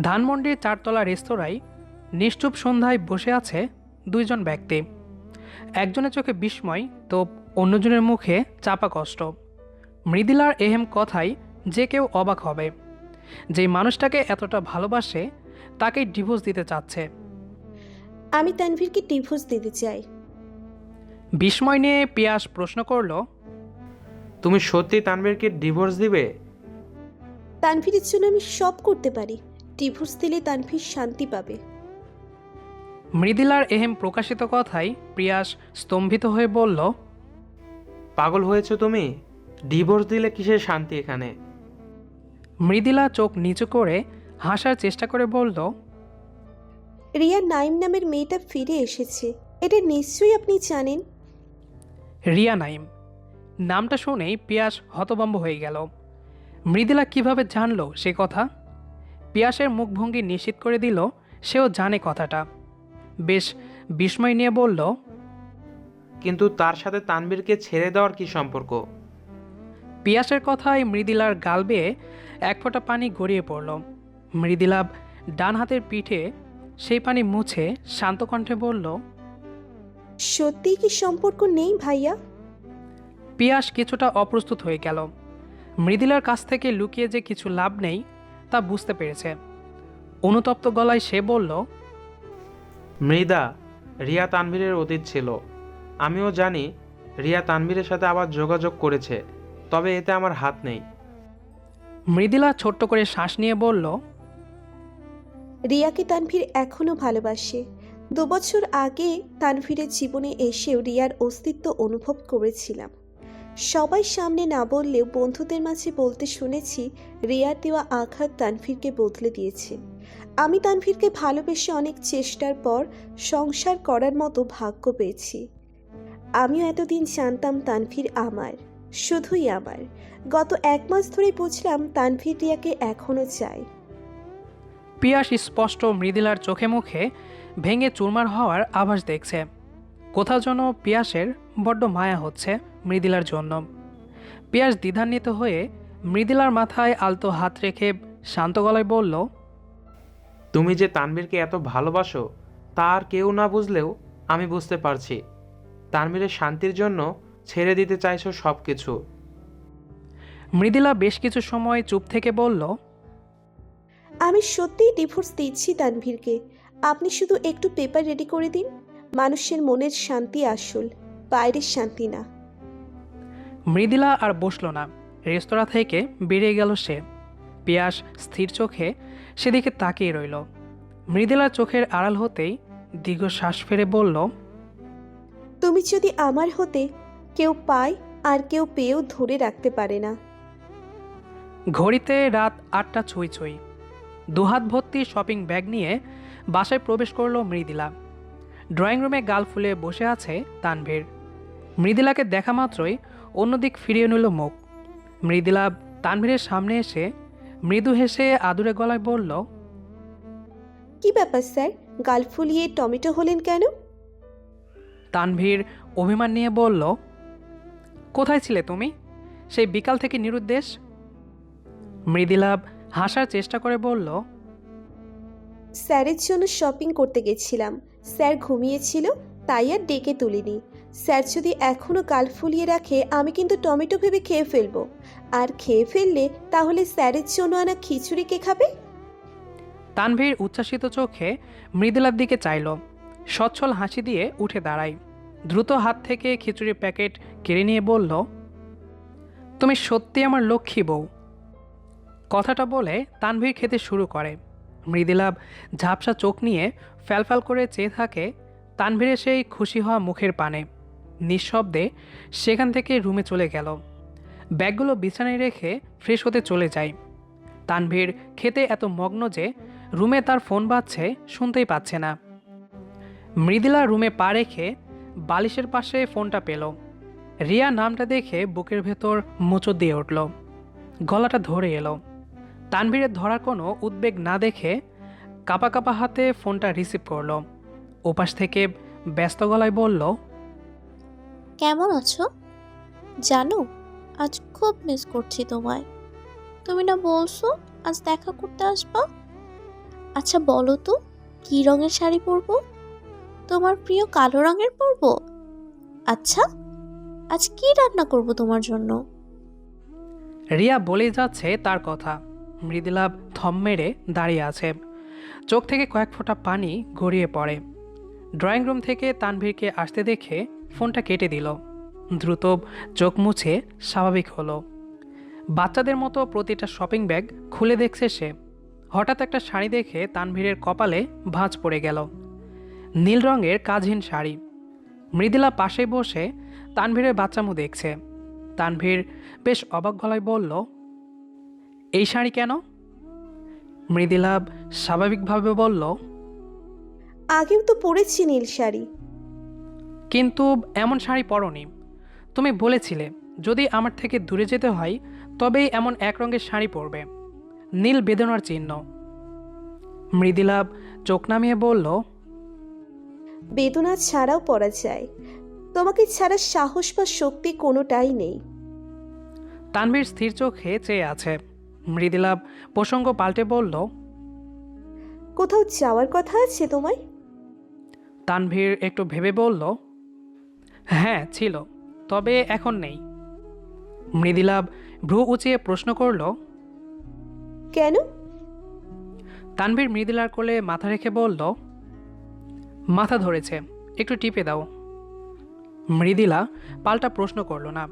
ধানমন্ডির চারতলা রেস্তোরাঁয় নিশ্চুপ সন্ধ্যায় বসে আছে দুইজন ব্যক্তি। একজনের চোখে বিস্ময় তো অন্যজনের মুখে চাপা কষ্ট। মৃদুলার এহেম কথায় যে কেউ অবাক হবে। যেই মানুষটাকে এতটা ভালোবাসে তাকেই ডিভোর্স দিতে চাচ্ছে। আমি তানভীরকে ডিভোর্স দিতে চাই। বিস্ময় নিয়ে পিয়াস প্রশ্ন করল, তুমি সত্যি তানভীরকে ডিভোর্স দিবে? তানভীরের জন্য আমি সব করতে পারি। ডিভোর্স দিলে তানভীর শান্তি পাবে। মৃদুলার এহেম প্রকাশিত কথায় পিয়াস স্তম্ভিত হয়ে বলল, পাগল হয়েছো তুমি? ডিভোর্স দিলে কিসের শান্তি এখানে? মৃদুলা চোখ নিচু করে হাসার চেষ্টা করে বলল, রিয়া নাইম নামের মেয়েটা ফিরে এসেছে, এটা নিশ্চয়ই আপনি জানেন। রিয়া নাইম নামটা শুনেই পিয়াস হতভম্ব হয়ে গেল। মৃদুলা কিভাবে জানলো সে কথা? পিয়াসের মুখভঙ্গি নিশ্চিত করে দিল সেও জানে কথাটা। বেশ বিস্ময় নিয়ে বলল, কিন্তু তার সাথে তানভীরকে ছেড়ে দেওয়ার কি সম্পর্ক? পিয়াসের কথায় মৃদুলার গাল বেয়ে এক ফোঁটা পানি গড়িয়ে পড়ল। মৃদুলা ডান হাতের পিঠে সেই পানি মুছে শান্ত কণ্ঠে বলল, সত্যিই কি সম্পর্ক নেই ভাইয়া? পিয়াস কিছুটা অপ্রস্তুত হয়ে গেল। মৃদুলার কাছ থেকে লুকিয়ে যে কিছু লাভ নেই তা বুঝতে পেরেছে। অনুতপ্ত গলায় সে বলল, মৃদা, রিয়া তানভীরের অতীত ছিল। আমিও জানি রিয়া তানভীরের সাথে আবার যোগাযোগ করেছে, তবে এতে আমার হাত নেই। মৃদুলা ছোট্ট করে শ্বাস নিয়ে বলল, রিয়াকে তানভীর এখনো ভালোবাসে। 2 বছর আগে তানভীরের জীবনে এসেও রিয়ার অস্তিত্ব অনুভব করেছিলাম। সবাই সামনে না বললেও বন্ধুদের মাঝে বলতে শুনেছি, রিয়ার দেওয়া আঘাত তানভীরকে বদলে দিয়েছে। আমি তানভীরকে ভালোবেসে অনেক চেষ্টার পর সংসার করার মতো ভাগ্য পেয়েছি। আমিও এতদিন জানতাম তানভীর আমার, শুধুই আমার। গত 1 মাস ধরেই বুঝলাম তানভীর রিয়াকে এখনো চায়। পিয়াস স্পষ্ট মৃদুলার চোখে মুখে ভেঙে চুরমার হওয়ার আভাস দেখছে। কোথাও যেন পিয়াসের বড্ড মায়া হচ্ছে মৃদুলার জন্য। পিয়াস দ্বিধান্বিত হয়ে মৃদুলার মাথায় আলতো হাত রেখে শান্ত গলায় বলল, তুমি যে তানভীরকে এত ভালোবাসো তা আর কেউ না বুঝলেও আমি বুঝতে পারছি। তানভীরের শান্তির জন্য ছেড়ে দিতে চাইছো সব কিছু। মৃদুলা বেশ কিছু সময় চুপ থেকে বলল, আমি সত্যিই ডিভোর্স দিচ্ছি তানভীরকে। আপনি শুধু একটু পেপার রেডি করে দিন। মানুষের মনের শান্তি আসল, বাইরের শান্তি না। মৃদুলা আর বসল না। রেস্তোরাঁ থেকে বেরিয়ে গেল সে। পিয়াস স্থির চোখে সেদিকে তাকিয়ে রইল। মৃদুলার চোখের আড়াল হতেই দীর্ঘ শ্বাস ফেলে বলল, তুমি যদি আমার হতে, কেউ পায় আর কেউ পেয়েও ধরে রাখতে পারে না। ঘড়িতে রাত 8টা ছুঁই ছুঁই। দুহাত ভর্তি শপিং ব্যাগ নিয়ে বাসায় প্রবেশ করল মৃদুলা। ড্রয়িং রুমে গাল ফুলে বসে আছে তানভীর। মৃদুলাকে দেখা মাত্রই অন্যদিক ফিরিয়ে নিল মুখ। মৃদুলা তানভীরের সামনে এসে মৃদু হেসে আদুরে গলায় বলল, কি ব্যাপার স্যার, গাল ফুলিয়ে টমেটো হলেন কেন? তানভীর অভিমান নিয়ে বলল, কোথায় ছিলে তুমি সেই বিকাল থেকে নিরুদ্দেশ? মৃদুলা হাসার চেষ্টা করে বলল, স্যারের জন্য শপিং করতে গেছিলাম। স্যার ঘুমিয়েছিল, তাই আর ডেকে তুলিনি। স্যার যদি এখনো গাল ফুলিয়ে রাখে আমি কিন্তু টমেটো ভেবে খেয়ে ফেলবো। আর খেয়ে ফেললে তাহলে স্যারের জন্য আনা খিচুড়ি কে খাবে? তানভীর উচ্ছ্বাসিত চোখে মৃদুলার দিকে চাইল। সচ্ছল হাসি দিয়ে উঠে দাঁড়ায়। দ্রুত হাত থেকে খিচুড়ির প্যাকেট কেড়ে নিয়ে বলল, তুমি সত্যি আমার লক্ষ্মী বউ। কথাটা বলে তানভীর খেতে শুরু করে। মৃদুলা ঝাপসা চোখ নিয়ে ফ্যালফ্যাল করে চেয়ে থাকে তানভীরের সেই খুশি হওয়া মুখের পানে। নিঃশব্দে সেখান থেকে রুমে চলে গেল। ব্যাগগুলো বিছানায় রেখে ফ্রেশ হতে চলে যায়। তানভীর খেতে এত মগ্ন যে রুমে তার ফোন বাজছে শুনতেই পাচ্ছে না। মৃদুলা রুমে পা রেখে বালিশের পাশে ফোনটা পেল। রিয়া নামটা দেখে বুকের ভেতর মোচড় দিয়ে উঠল। গলাটা ধরে এলো। তানভীরের ধরার কোনো উদ্বেগ না দেখে কাঁপা কাঁপা হাতে ফোনটা রিসিভ করলো। ওপাশ থেকে ব্যস্ত গলায় বলল, কেমন আছো? জানো, আজ খুব মিস করছি তোমায়। তুমি না বলছো আজ দেখা করতে আসবা? আচ্ছা বলো তো, কি রঙের শাড়ি পরবো? তোমার প্রিয় কালো রঙের পরবো? আচ্ছা, আজ কি রান্না করব তোমার জন্য? রিয়া বলে যাচ্ছে তার কথা। মৃদুলা থম মেরে দাঁড়িয়ে আছে। চোখ থেকে কয়েক ফোঁটা পানি গড়িয়ে পড়ে। ড্রয়িং রুম থেকে তানভীরকে আসতে দেখে ফোনটা কেটে দিল। দ্রুত চোখ মুছে স্বাভাবিক হলো। বাচ্চাদের মতো প্রতিটা শপিং ব্যাগ খুলে দেখছে সে। হঠাৎ একটা শাড়ি দেখে তানভীরের কপালে ভাঁজ পড়ে গেল। নীল রঙের কাজহীন শাড়ি। মৃদুলা পাশে বসে তানভীরের বাচ্চামু দেখছে। তানভীর বেশ অবাক গলায় বলল, এই শাড়ি কেন? মৃদুলা স্বাভাবিকভাবে বলল, আগেও তো পরেছি নীল শাড়ি। কিন্তু এমন শাড়ি পরনি। তুমি বলেছিলে যদি আমার থেকে দূরে যেতে হয় তবেই এমন এক রঙের শাড়ি পরবে, নীল বেদনার চিহ্ন। মৃদুলা চোখ নামিয়ে বলল, বেদনা ছাড়াও পরা যায়, তোমাকে ছাড়া সাহস বা শক্তি কোনোটাই নেই। তানভীর স্থির চোখে চেয়ে আছে। মৃদুলা প্রসঙ্গ পাল্টে বলল, কোথাও যাওয়ার কথা আছে তোমায়? তানভীর একটু ভেবে বলল, হ্যাঁ ছিল, তবে এখন নেই। মৃদুলা ভ্রু উঁচিয়ে প্রশ্ন করল, কেন? তানভীর মৃদুলার কোলে মাথা রেখে বলল, মাথা ধরেছে, একটু টিপে দাও। মৃদুলা পাল্টা প্রশ্ন করল না।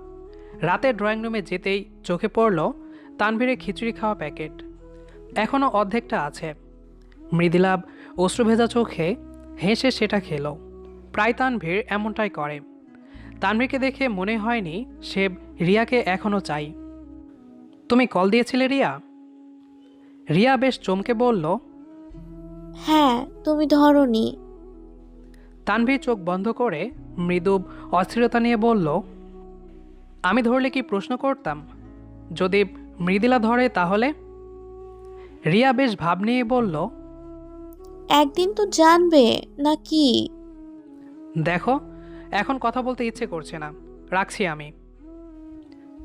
রাতে ড্রয়িং রুমে যেতেই চোখে পড়ল তানভীরের খিচুড়ি খাওয়া প্যাকেট। এখনও অর্ধেকটা আছে। মৃদুলা অশ্রুভেজা চোখে হেসে সেটা খেল। প্রায় তানভীর এমনটাই করে। তানভীরকে দেখে মনে হয়নি সে রিয়াকে এখনও চাই। তুমি কল দিয়েছিলে রিয়া? রিয়া বেশ চমকে বলল, হ্যাঁ, তুমি ধরোনি। তানভীর চোখ বন্ধ করে মৃদু অস্থিরতা নিয়ে বলল, আমি ধরলে কি প্রশ্ন করতাম? যদি মৃদুলা ধরে তাহলে? রিয়া বেশ ভাব নিয়ে বলল, একদিন তো জানবে নাকি? দেখো, এখন কথা বলতে ইচ্ছে করছে না, রাখছি আমি।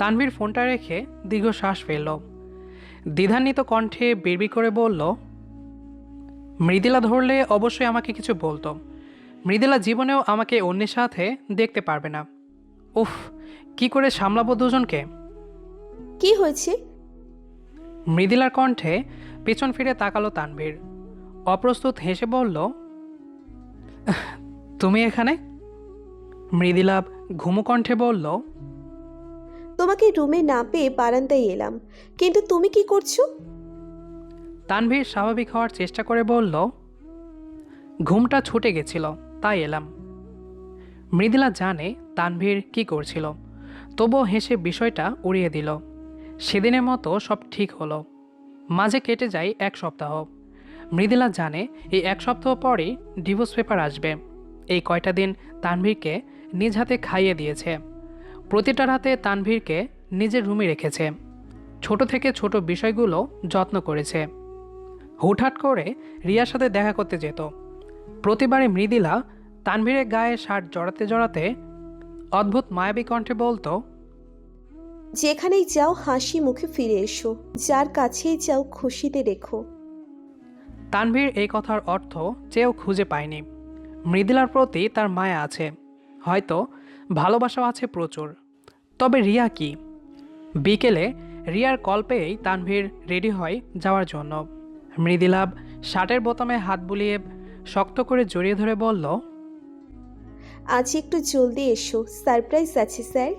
তানভীর ফোনটা রেখে দীর্ঘশ্বাস ফেলল। দ্বিধান্বিত কণ্ঠে বিড়বিড় করে বলল, মৃদুলা ধরলে অবশ্যই আমাকে কিছু বলতো। মৃদুলা জীবনেও আমাকে অন্যের সাথে দেখতে পারবে না। উফ, কি করে সামলাবো দুজনকে? কি হয়েছে? মৃদুলার কণ্ঠে পেছন ফিরে তাকালো তানভীর। অপ্রস্তুত হেসে বলল, তুমি এখানে? মৃদুলা ঘুমু কণ্ঠে বলল, তোমাকে রুমে না পেয়ে বারান্দায় এলাম, কিন্তু তুমি কি করছো? তানভীর স্বাভাবিক হওয়ার চেষ্টা করে বলল, ঘুমটা ছুটে গেছিল তাই এলাম। মৃদুলা জানে তানভীর কি করছিল, তবুও হেসে বিষয়টা উড়িয়ে দিল। সেদিনের মতো সব ঠিক হলো। মাঝে কেটে যায় এক সপ্তাহ। মৃদুলা জানে এই এক সপ্তাহ পরই ডিভোর্স পেপার আসবে। এই কয়টা দিন তানভীরকে নিজ হাতে খাইয়ে দিয়েছে। প্রতিটা রাতে তানভীরকে নিজের রুমে রেখেছে। ছোট থেকে ছোট বিষয়গুলো যত্ন করেছে। হুটহাট করে রিয়ার সাথে দেখা করতে যেত। প্রতিবারই মৃদুলা তানভীরের গায়ে শার্ট জড়াতে জড়াতে অদ্ভুত মায়াবী কণ্ঠে বলতো, যেখানেই যাও হাসি মুখে ফিরে এসো, যার কাছেই যাও খুশিতে রেখো। তানভীর এই কথার অর্থ চেয়েও খুঁজে পায়নি। মৃদুলার প্রতি তার মায়া আছে, হয়তো ভালোবাসাও আছে প্রচুর। তবে রিয়া কি? বিকেলে রিয়ার কল পেয়েই তানভীর রেডি হয় যাওয়ার জন্য। মৃদুলা শার্টের বোতামে হাত বুলিয়ে শক্ত করে জড়িয়ে ধরে বলল, আজ একটু জলদি এসো, সারপ্রাইজ আছে স্যার।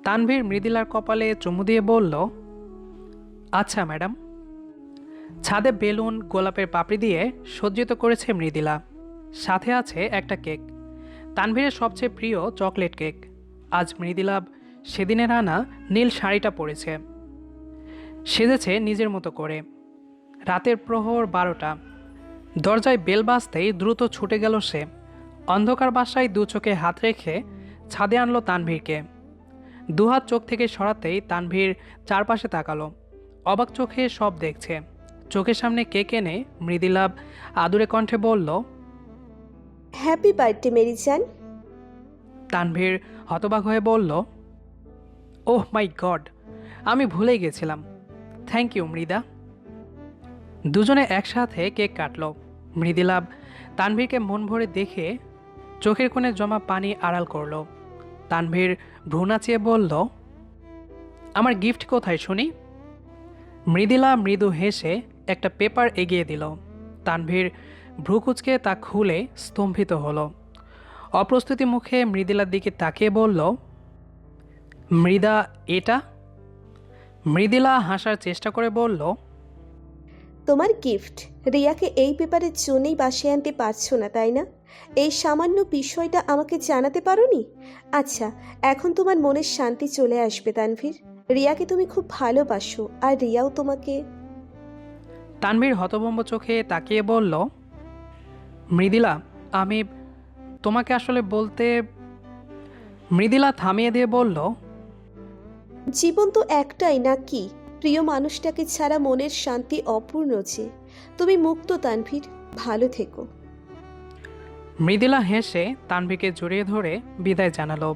তানভীর মৃদুলার কপালে চুমু দিয়ে বলল, আচ্ছা ম্যাডাম। ছাদে বেলুন গোলাপের পাপড়ি দিয়ে সজ্জিত করেছে মৃদুলা। সাথে আছে একটা কেক, তানভীরের সবচেয়ে প্রিয় চকলেট কেক। আজ মৃদুলা সেদিনের আনা নীল শাড়িটা পরেছে, সেজেছে নিজের মতো করে। রাতের প্রহর 12টা। দরজায় বেল বাজতেই দ্রুত ছুটে গেল সে। অন্ধকার বাসায় দু চোখে হাত রেখে ছাদে আনলো তানভীরকে। দুহাত চোখ থেকে সরাতেই তানভীর চারপাশে তাকালো। অবাক চোখে সব দেখছে। চোখের সামনে কেক এনে মৃদুলা আদুরে কণ্ঠে বলল, হ্যাপি বার্থডে মেরি জান। তানভীর হতবাক হয়ে বলল, ওহ মাই গড, আমি ভুলেই গেছিলাম। Thank you Mrida. দুজনে একসাথে কেক কাটল। মৃদুলা তানভীরকে মন ভরে দেখে চোখের কোণে জমা পানি আড়াল করল। তানভীর ভ্রু নাচিয়ে বলল, আমার গিফট কোথায় শুনি? মৃদুলা মৃদু হেসে একটা পেপার এগিয়ে দিল। তানভীর ভ্রু কুঁচকে তা খুলে স্তম্ভিত হলো। অপ্রস্তুতি মুখে মৃদুলার দিকে তাকিয়ে বলল, মৃদা, এটা? মৃদুলা হাসার চেষ্টা করে বলল, তোমার গিফট। রিয়াকে এই পেপারের জন্যই বাসায় আনতে পারছো না, তাই না? এই সামান্য বিষয়টা আমাকে জানাতে পারোনি? আচ্ছা, এখন তোমার মনের শান্তি চলে আসবে তানভীর। রিয়াকে তুমি খুব ভালোবাসো, আর রিয়াও তোমাকে। তানভীর হতভম্ব চোখে তাকিয়ে বলল, মৃদুলা, আমি তোমাকে আসলে বলতে। মৃদুলা থামিয়ে দিয়ে বলল, জীবন তো একটাই নাকি? প্রিয় মানুষটাকে ছাড়া মনের শান্তি অপূর্ণ যে। তুমি মুক্ত তানভীর, ভালো থেকো। মৃদুলা হেসে তানভীরকে জড়িয়ে ধরে বিদায় জানালো।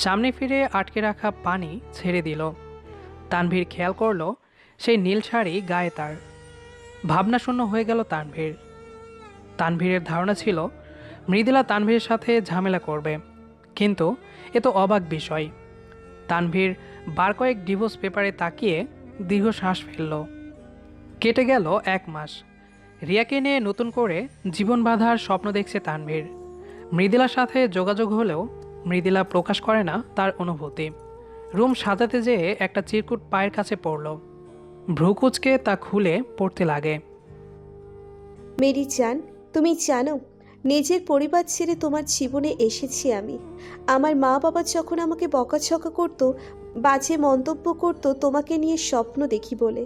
সামনে ফিরে আটকে রাখা পানি ছেড়ে দিল। তানভীর খেয়াল করল সেই নীল শাড়ি গায়ে তার। ভাবনাশূন্য হয়ে গেল তানভীর। তানভীরের ধারণা ছিল মৃদুলা তানভীরের সাথে ঝামেলা করবে, কিন্তু এ তো অবাক বিষয়। তানভীর বার কয়েক ডিভোর্স পেপারে তাকিয়ে দীর্ঘশ্বাস ফেলল। কেটে গেল 1 মাস। রিয়াকে নিয়ে নতুন করে জীবন বাঁধার স্বপ্ন দেখছে তানভীর। মৃদুলার সাথে যোগাযোগ হলেও মৃদুলা প্রকাশ করে না তার অনুভূতি। রুম সাজাতে যেয়ে একটা চিরকুট পায়ের কাছে পড়ল। ভ্রুকুচকে তা খুলে পড়তে লাগে। মেরি জান, তুমি জানো, নিজের পরিবার ছেড়ে তোমার জীবনে এসেছি আমি। আমার মা বাবা যখন আমাকে বকাঝকা করতো, বাজে মন্তব্য করতো তোমাকে নিয়ে স্বপ্ন দেখি বলে,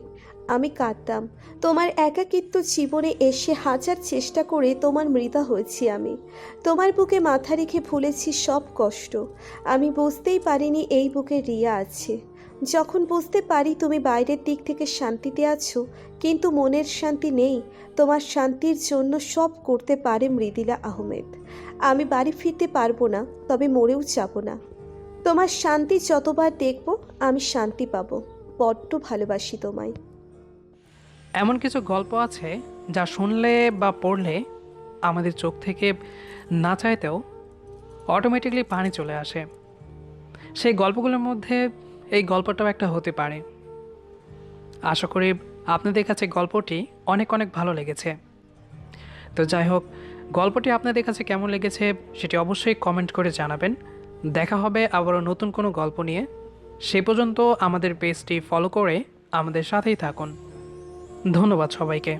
আমি কাঁদতাম। তোমার একাকিত্ব জীবনে এসে হাজার চেষ্টা করে তোমার মৃদা হয়েছি আমি। তোমার বুকে মাথা রেখে ভুলেছি সব কষ্ট। আমি বুঝতেই পারিনি এই বুকে রিয়া আছে। যখন বুঝতে পারি তুমি বাইরের দিক থেকে শান্তিতে আছো, কিন্তু মনের শান্তি নেই, তোমার শান্তির জন্য সব করতে পারে মৃদুলা আহমেদ। আমি বাড়ি ফিরতে পারবো না, তবে মরেও যাব না। তোমার শান্তি যতবার দেখব আমি শান্তি পাবো। বড্ড ভালোবাসি তোমায়। এমন কিছু গল্প আছে যা শুনলে বা পড়লে আমাদের চোখ থেকে না চাইতেও অটোমেটিকলি পানি চলে আসে। সেই গল্পগুলোর মধ্যে এই গল্পটাও একটা হতে পারে। আশা করি আপনাদের কাছে গল্পটি অনেক অনেক ভালো লেগেছে। তো যাই হোক, গল্পটি আপনাদের কাছে কেমন লেগেছে সেটি অবশ্যই কমেন্ট করে জানাবেন। দেখা হবে আবারও নতুন কোনো গল্প নিয়ে। সে পর্যন্ত আমাদের পেজটি ফলো করে আমাদের সাথেই থাকুন। ধন্যবাদ সবাইকে।